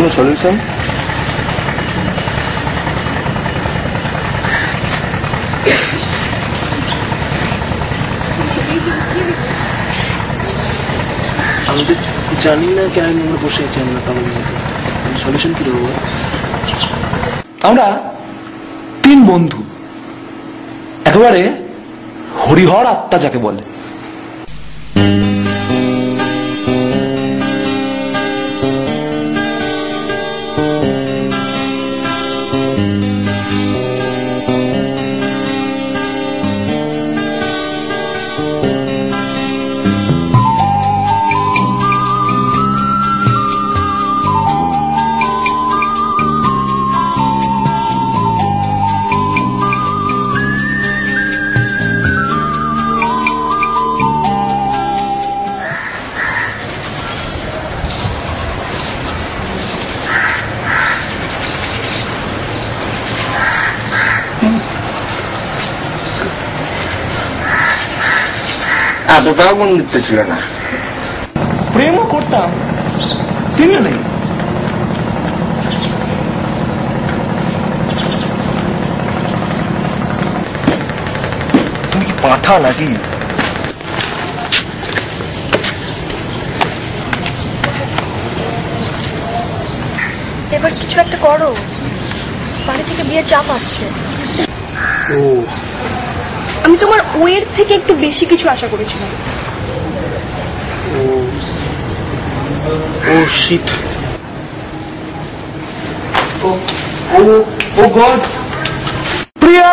কোনো সলিউশন? আমি তো জানি না কেন আমরা বসে আছি আমরা পাগলের মতো। সলিউশন কি দেবো? আমরা 3 বন্ধু, একেবারে হরিহর আত্মা যাকে বলে। এতটাও বন্ধুত্ব ছিল না। প্রেমও করতাম, প্রেমও নেই। তুমি কি পাঠা নাকি? এবার কিছু একটা করো, বাড়ি থেকে বিয়ের চাপ আসছে। ও, আমি তোমার ওয়ের থেকে একটু বেশি কিছু আশা করেছিলাম। ও শিট, ও গড, প্রিয়া!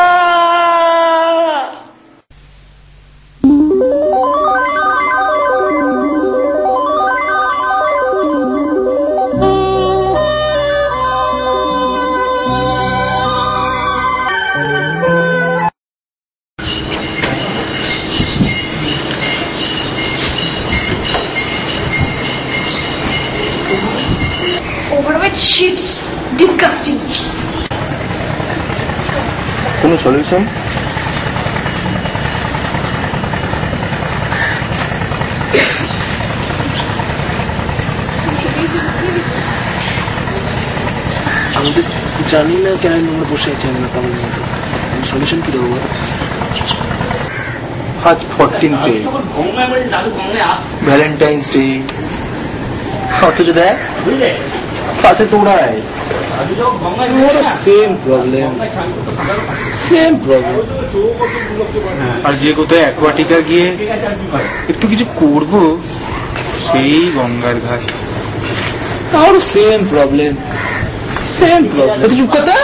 Overweight shits, disgusting. কোনো সলিউশন? আমি তো জানি না কেন আমরা বসে আছি আমরা পাগলের মতো। সলিউশন কি দেবো? আজ 14th ভ্যালেন্টাইন্স ডে, অথচ দেখ পাশে দৌড়ায়। Same problem, same problem. আর যে কোথায় অ্যাকোয়াটিকা গিয়ে একটু কিছু করব, সেই গঙ্গার ঘাট। আমারও সেম প্রবলেম, সেম প্রবলেম। তুই চুপ করতে,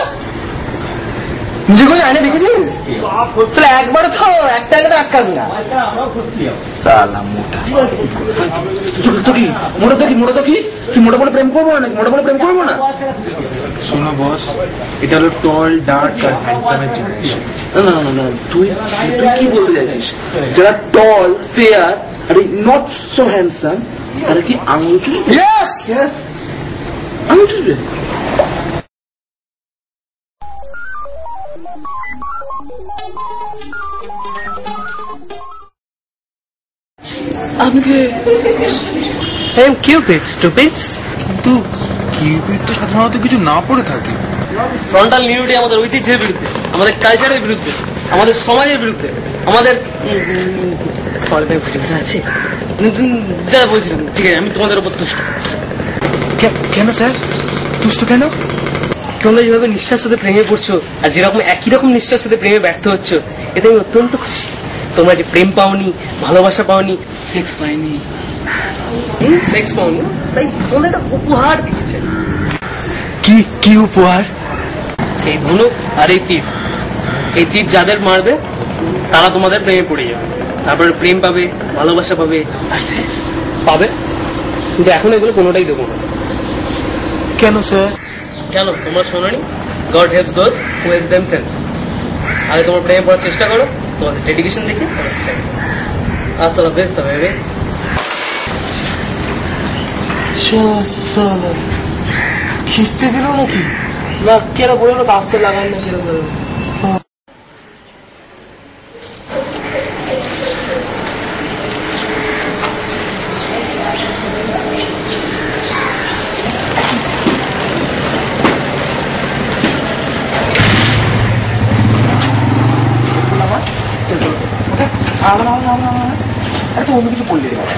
নিজে করে আয়না দেখেছিস? সালা একবারও তো একটা আয়না তো আটকাস না। সালা মোটা। তো কি মোটা, তো কি মোটা, তো কি তুই মোটা বলে প্রেম করবো না? মোটা বলে প্রেম করবো না? শোনো বস, এটা হলো টল, ডার্ক আর হ্যান্ডসামের জিনিস। না না না না, তুই তুই কি বলতে চাইছিস? যারা টল, ফেয়ার আর নট সো হ্যান্ডসাম তারা কি আঙুল চুষবে? ইয়েস ইয়েস, আঙুল চুষবে? আপনি কি কিউপিড স্টুপিডস? কিন্তু কিউপিড তো সাধারণত কিছু না পড়ে থাকে। ফ্রন্টাল নিউডিটি আমাদের ঐতিহ্যের বিরুদ্ধে, আমাদের কালচারের বিরুদ্ধে, আমাদের সমাজের বিরুদ্ধে, আমাদের আছে যা বলছিলাম। ঠিক আছে, আমি তোমাদের উপর তুষ্ট। কেন স্যার তুষ্ট কেন? তোমরা যেভাবে নিষ্ঠার সাথে প্রেমে পড়ছো আর যেরকম একই রকম নিষ্ঠার সাথে প্রেমে ব্যর্থ হচ্ছ, এতে আমি অত্যন্ত খুশি। তোমরা যে প্রেম পাওনি, ভালোবাসা পাওনি, সেক্স পাইনি, সেক্স পাওনি, তাই তোমাদের একটা উপহার দিতে চাই। কি উপহার? এই ধনুক আর এই তীর, এই তীর যাদের মারবে তারা তোমাদের প্রেমে পড়ে যাবে, তারপরে প্রেম পাবে, ভালোবাসা পাবে আর সেক্স পাবে। কিন্তু এখন এগুলো কোনোটাই দেবো না। কেন স্যার? কেন তোমরা শোনোনি? God helps those who helps themselves. আগে তোমরা প্রেমে পড়ার চেষ্টা করো, তোমাদের ডেডিকেশন দেখে আসলে বেশ তবে খিস্তে দিল নাকি? না কেন বললো কাস্তে লাগান না কেন বললো? একটা অন্য কিছু করলে রে বাবা।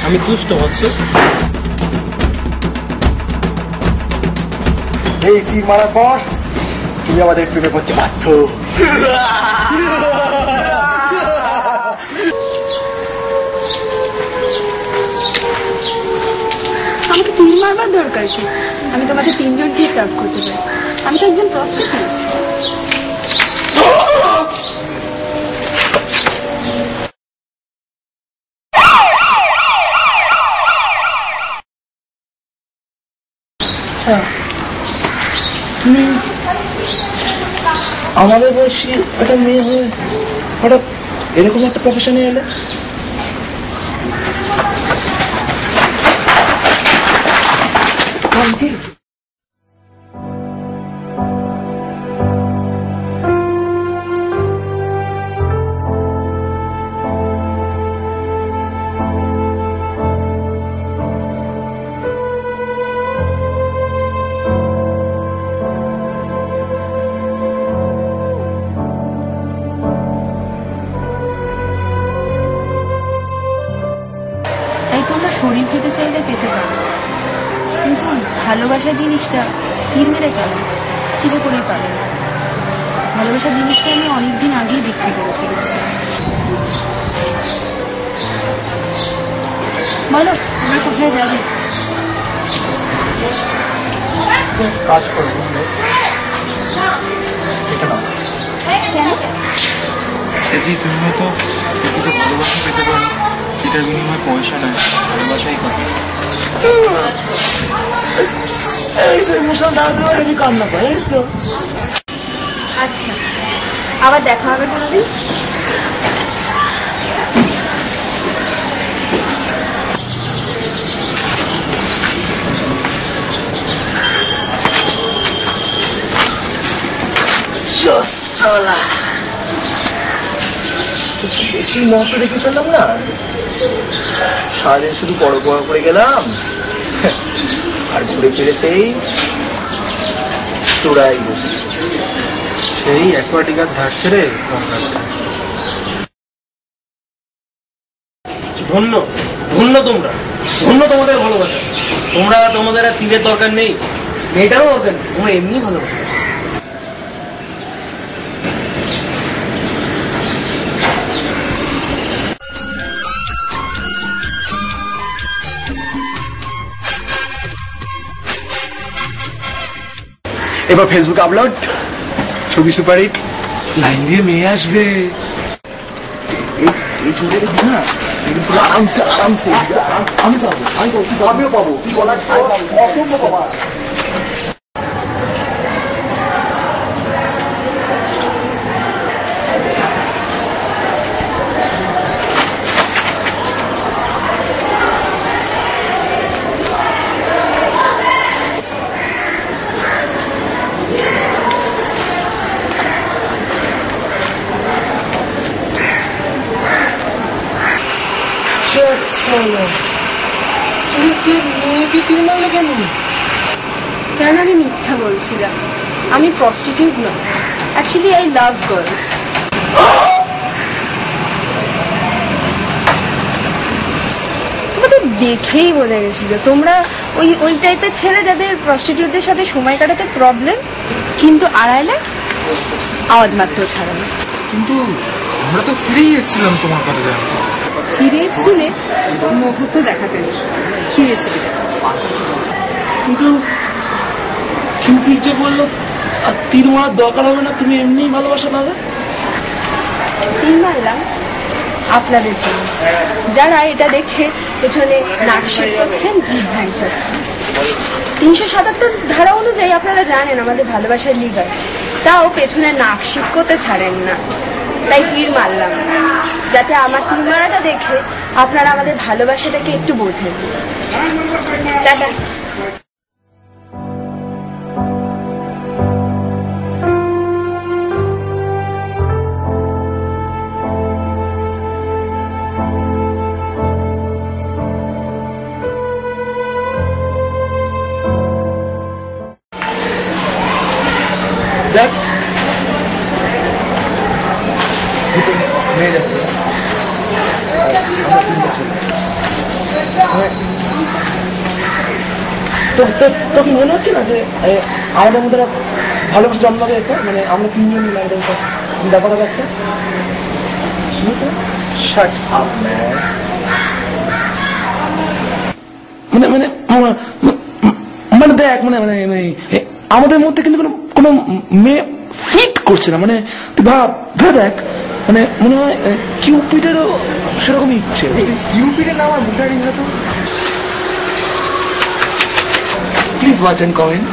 আমি দুষ্ট হচ্ছে। এই তীর মারার পর তুমি আমাদের প্রেমে করতে বাধ্য। আমাকে তীর মারবার দরকার কি? আমি তোমাকে তিনজনকেই সার্ভ করতে পারি। আমি তো একজন প্রস্টিটিউট। আচ্ছা, তুমি আমাদের বয়সী একটা মেয়ে হয়ে হঠাৎ এরকম একটা প্রফেশনে এলে? তাই তোমরা শরীর পেতে চাইলে পেতে পারো, কিন্তু ভালোবাসা জিনিসটা তীর মেরে কেন কিছু করেই পাবে না। ভালোবাসা জিনিসটা আমি অনেকদিন আগেই বিক্রি করে ফেলেছি। বলো তোমরা কোথায় যাবে? কাজ করবো এটা না। যদি তুমি হয়তো কিছু ভালোবাসা পেতে পারো, সেটার বিনিময়ে পয়সা নয়, ভালোবাসাই পাবে। আমি কান্না পাই, জানিস তো? আচ্ছা, আবার দেখা হবে কোনোদিন। বেশি মহত্ব দেখে ফেললাম না, সারাদিন শুধু বড় বড় করে গেলাম আর ঘুরে ফিরে সেই তোরাই বসে সেই অ্যাকোয়াটিকার ধার ছেড়ে গঙ্গার ধার। ধন্য ধন্য তোমরা, ধন্য তোমাদের ভালোবাসা। তোমরা তোমাদের আর তীরের দরকার নেই, মেয়েটারও দরকার নেই, তোমরা এমনি ভালোবাসা। এবার ফেসবুক আপলোড, ছবি সুপারহিট, লাইন দিয়ে মেয়ে আসবে। এই ছবি না আরামসে আরামসে আমি যাবো, আমিও পাবো, বলা অসম্ভব বাবা। তুমি কি মেয়েকে তীর মারলে কেন? কেন আমি মিথ্যা বলছিলাম? আমি প্রস্টিটিউট না, অ্যাকচুয়ালি আই লাভ গার্লস। তোমাদের দেখেই বোঝা গেছিল তোমরা ওই ওই টাইপের ছেলে যাদের প্রস্টিটিউটদের সাথে সময় কাটাতে প্রবলেম, কিন্তু আড়াইলে আওয়াজ মারতেও ছাড়ো না। কিন্তু আমরা তো ফিরেই এসেছিলাম তোমার কথা জানতে। ফিরে এসেছিলে মুহূর্ত দেখাতে কি রেসিপি? কিন্তু কিউপিড যে বললো আর তীর মারার দরকার হবে না, তুমি এমনিই ভালোবাসা পাবে। তীর মারলাম আপনাদের জন্য, যারা এটা দেখে পেছনে নাক শেক করছেন, জিভ ভাঙচাচ্ছেন। 377 ধারা অনুযায়ী আপনারা জানেন আমাদের ভালোবাসার লিগাল, তাও পেছনে নাক শেক করতে ছাড়েন না। তাই তীর মারলাম যাতে আমার তীর মারাটা দেখে আপনারা আমাদের ভালোবাসাটাকে একটু বোঝেন। টাটা। দেখ মেয়ে যাচ্ছে তোর কি মনে হচ্ছে না যে আমাদের মধ্যে ভালোবাসা জন্মাবে একটা, মানে আমরা তিনজন মিলে আমাদের ব্যাপার হবে একটা? Shut up man. মানে মানে মানে দেখ মানে মানে আমাদের মধ্যে কিন্তু কোনো মেয়ে ফিট করছে না। মানে তুই ভেবে দেখ, মানে মনে হয় কিউপিডেরও সেরকমই ইচ্ছে। ইউপিডের নাম আর মুখে না তো। Please watch and comment.